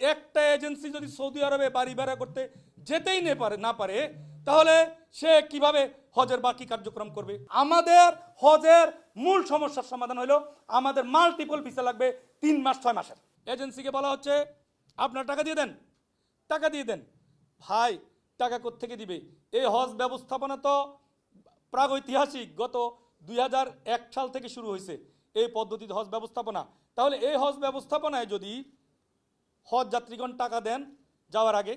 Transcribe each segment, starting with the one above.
একটা এজেন্সি যদি সৌদি আরবে বাড়ি ভাড়া করতে যেতেই না পারে তাহলে সে কিভাবে হজের বাকি কার্যক্রম করবে? আমাদের হজের মূল সমস্যার সমাধান হলো আমাদের মাল্টিপল ভিসা লাগবে 3 মাস 6 মাসের। এজেন্সিকে বলা হচ্ছে আপনার টাকা দিয়ে দেন, টাকা দিয়ে দেন। ভাই টাকা কোত্থেকে দিবে? এই হজ ব্যবস্থাপনা তো প্রাগৈতিহাসিক, গত 2001 সাল থেকে শুরু হয়েছে এই পদ্ধতিতে হজ ব্যবস্থাপনা। তাহলে এই হজ ব্যবস্থাপনায় যদি হজ যাত্রীগণ টাকা দেন যাওয়ার আগে,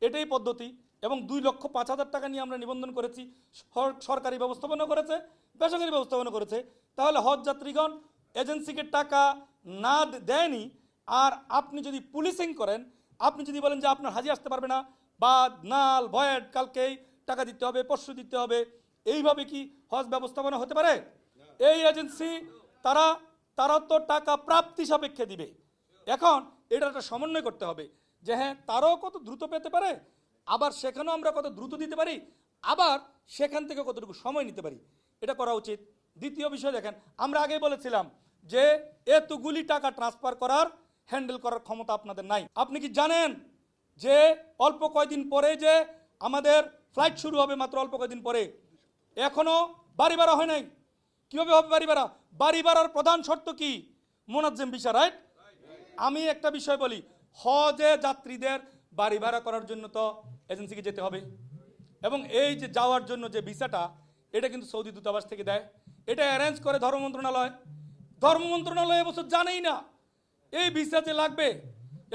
এটাই পদ্ধতি। এবং 2,05,000 টাকা নিয়ে আমরা নিবন্ধন করেছি, সরকারি ব্যবস্থাপনা করেছে, বেসরকারি ব্যবস্থাপনা করেছে। তাহলে হজ যাত্রীগণ এজেন্সিকে টাকা না দেয়নি, আর আপনি যদি পুলিশিং করেন, আপনি যদি বলেন যে আপনার হাজি আসতে পারবে না, বা নাল ভয়েড, কালকেই টাকা দিতে হবে, পরশু দিতে হবে, এইভাবে কি হজ ব্যবস্থাপনা হতে পারে? এই এজেন্সি তারা তো টাকা প্রাপ্তি সাপেক্ষে দিবে। এখন এটা একটা সমন্বয় করতে হবে যে হ্যাঁ তারাও কত দ্রুত পেতে পারে, আবার সেখানেও আমরা কত দ্রুত দিতে পারি, আবার সেখান থেকে কতটুকু সময় নিতে পারি, এটা করা উচিত। দ্বিতীয় বিষয় দেখেন, আমরা আগে বলেছিলাম যে এতগুলি টাকা ট্রান্সফার করার, হ্যান্ডেল করার ক্ষমতা আপনাদের নাই। আপনি কি জানেন যে অল্প কয়েকদিন পরে যে আমাদের ফ্লাইট শুরু হবে, মাত্র অল্প কয়েকদিন পরে, এখনো বাড়ি ভাড়া হয় নাই। কিভাবে হবে বাড়ি ভাড়া? বাড়ি ভাড়ার প্রধান শর্ত কি? মোনাজ্জেম ভিসা, রাইট? আমি একটা বিষয় বলি, হজে যাত্রীদের বাড়ি ভাড়া করার জন্য তো এজেন্সিকে যেতে হবে, এবং এই যে যাওয়ার জন্য যে ভিসাটা, এটা কিন্তু সৌদি দূতাবাস থেকে দেয়, এটা অ্যারেঞ্জ করে ধর্ম মন্ত্রণালয়। ধর্ম মন্ত্রণালয় এবছর জানেই না এই ভিসা যে লাগবে,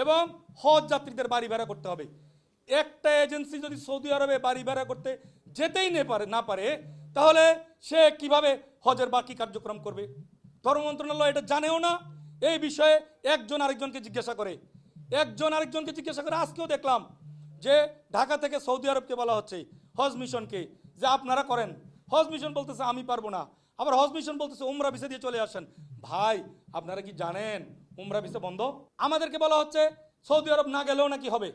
এবং হজ যাত্রীদের বাড়ি ভাড়া করতে হবে। একটা এজেন্সি যদি সৌদি আরবে বাড়ি ভাড়া করতে যেতেই না পারে তাহলে সে কিভাবে হজের বাকি কার্যক্রম করবে? ধর্ম মন্ত্রণালয় এটা জানেও না। এই বিষয়ে একজন আরেকজনকে জিজ্ঞাসা করে। আজকেও দেখলাম যে ঢাকা থেকে সৌদি আরবকে বলা হচ্ছে, হজ মিশনকে, যে আপনারা করেন। হজ মিশন বলতেছে আমি পারবো না, আবার হজ মিশন বলতেছে উমরা ভিসা দিয়ে চলে আসেন। ভাই আপনারা কি জানেন উমরা ভিসা বন্ধ? আমাদেরকে বলা হচ্ছে সৌদি আরব না গেলেও নাকি হবে,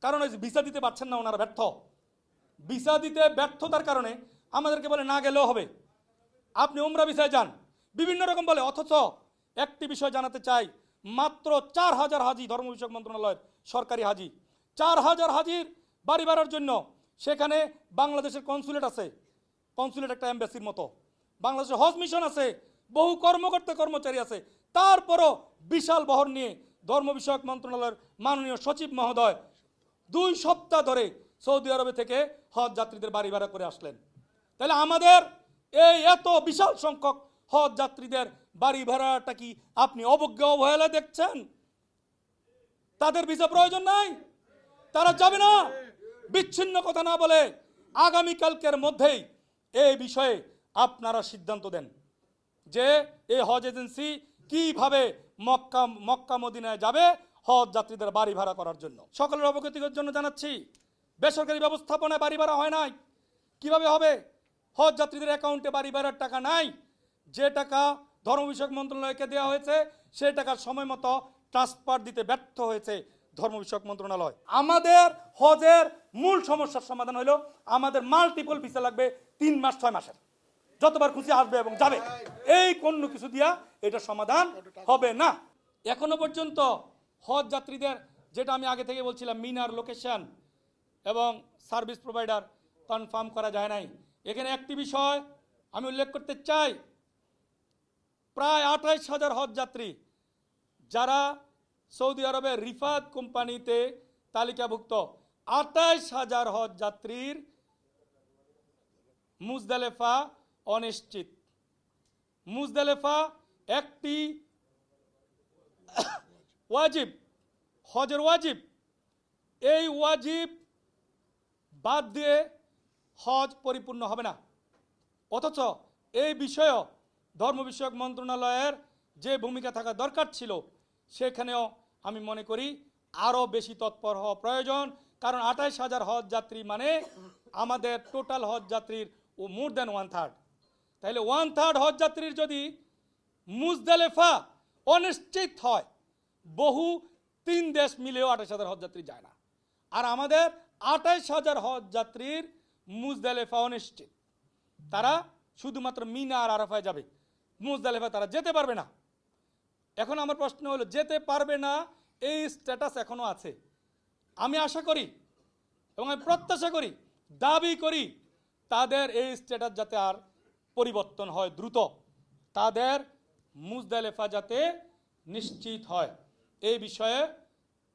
কারণ ওই ভিসা দিতে পারছেন না, ওনারা ব্যর্থ। ভিসা দিতে ব্যর্থতার কারণে আমাদেরকে বলে না গেলেও হবে, আপনি উমরা ভিসায় যান, বিভিন্ন রকম বলে। অথচ একটি বিষয় জানাতে চাই, মাত্র 4,000 হাজি, ধর্ম বিষয়ক মন্ত্রণালয়ের সরকারি হাজি, 4,000 হাজির বাড়ি ভাড়ার জন্য সেখানে বাংলাদেশের কনসুলেট আছে, কনসুলেট একটা এমবাসির মতো, বাংলাদেশের হজ মিশন আছে, বহু কর্মকর্তা কর্মচারী আছে। তারপরও বিশাল বহর নিয়ে ধর্ম বিষয়ক মন্ত্রণালয়ের মাননীয় সচিব মহোদয় 2 সপ্তাহ ধরে সৌদি আরবে থেকে হজ যাত্রীদের বাড়ি ভাড়া করে আসলেন। তাহলে আমাদের এই এত বিশাল সংখ্যক হজ যাত্রীদের বাড়ি ভাড়াটা কি আপনি অবহেলা দেখছেন? তাদের ভিসা প্রয়োজন নাই, তারা যাবে না। বিচ্ছিন্ন কথা না বলে আগামীকালকের মধ্যেই এই বিষয়ে আপনারা সিদ্ধান্ত দেন যে এই হজ এজেন্সি কিভাবে মক্কা মদিনায় যাবে হজ যাত্রীদের বাড়ি ভাড়া করার জন্য। সকলের অবগতির জন্য জানাচ্ছি, বেসরকারি ব্যবস্থাপনায় বাড়ি ভাড়া হয় নাই। কিভাবে হবে? হজ যাত্রীদের অ্যাকাউন্টে বাড়ি ভাড়ার টাকা নাই। যে টাকা ধর্ম বিষয়ক মন্ত্রণালয়কে দেওয়া হয়েছে সেই টাকার সময় মতো ট্রান্সফার দিতে ব্যর্থ হয়েছে ধর্ম বিষয়ক মন্ত্রণালয়। আমাদের হজের মূল সমস্যার সমাধান হলো আমাদের মাল্টিপল ভিসা লাগবে 3 মাস 6 মাসের, যতবার খুশি আসবে এবং যাবে। এই কোনো কিছু দিয়া এটা সমাধান হবে না। এখনো পর্যন্ত হজ যাত্রীদের, যেটা আমি আগে থেকে বলছিলাম, মিনার লোকেশন এবং সার্ভিস প্রোভাইডার কনফার্ম করা যায় নাই। এখানে একটি বিষয় আমি উল্লেখ করতে চাই, প্রায় 28,000 হজ যাত্রী যারা সৌদি আরবের রিফাত কোম্পানিতে তালিকাভুক্ত, 28,000 হজ যাত্রীর মুজদালেফা অনিশ্চিত। মুজদালেফা একটি ওয়াজিব, হজের ওয়াজিব। এই ওয়াজিব বাদ দিয়ে হজ পরিপূর্ণ হবে না। অথচ এই বিষয়েও ধর্ম বিষয়ক মন্ত্রণালয়ের যে ভূমিকা থাকা দরকার ছিল, সেখানেও আমি মনে করি আরও বেশি তৎপর হওয়া প্রয়োজন। কারণ 28,000 হজ যাত্রী মানে আমাদের টোটাল হজ যাত্রীর মোর দ্যান 1/3। তাহলে 1/3 হজ যাত্রীর যদি মুজদালেফা অনিশ্চিত হয়, বহু 3 দেশ মিলেও 28,000 হজ যাত্রী যায় না। আর আমাদের 28,000 হজ যাত্রীর মুজদালেফা অনিশ্চিত, তারা শুধুমাত্র মিনা আর আরাফায় যাবে, মুজদালেফা তারা যেতে পারবে না। এখন আমার প্রশ্ন হলো, যেতে পারবে না এই স্ট্যাটাস এখনো আছে। আমি আশা করি এবং আমি প্রত্যাশা করি, দাবি করি, তাদের এই স্ট্যাটাস যাতে আর পরিবর্তন হয় দ্রুত, তাদের মুজদালেফা যাতে নিশ্চিত হয়, এই বিষয়ে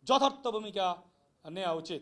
যথার্থ ভূমিকা নেওয়া উচিত।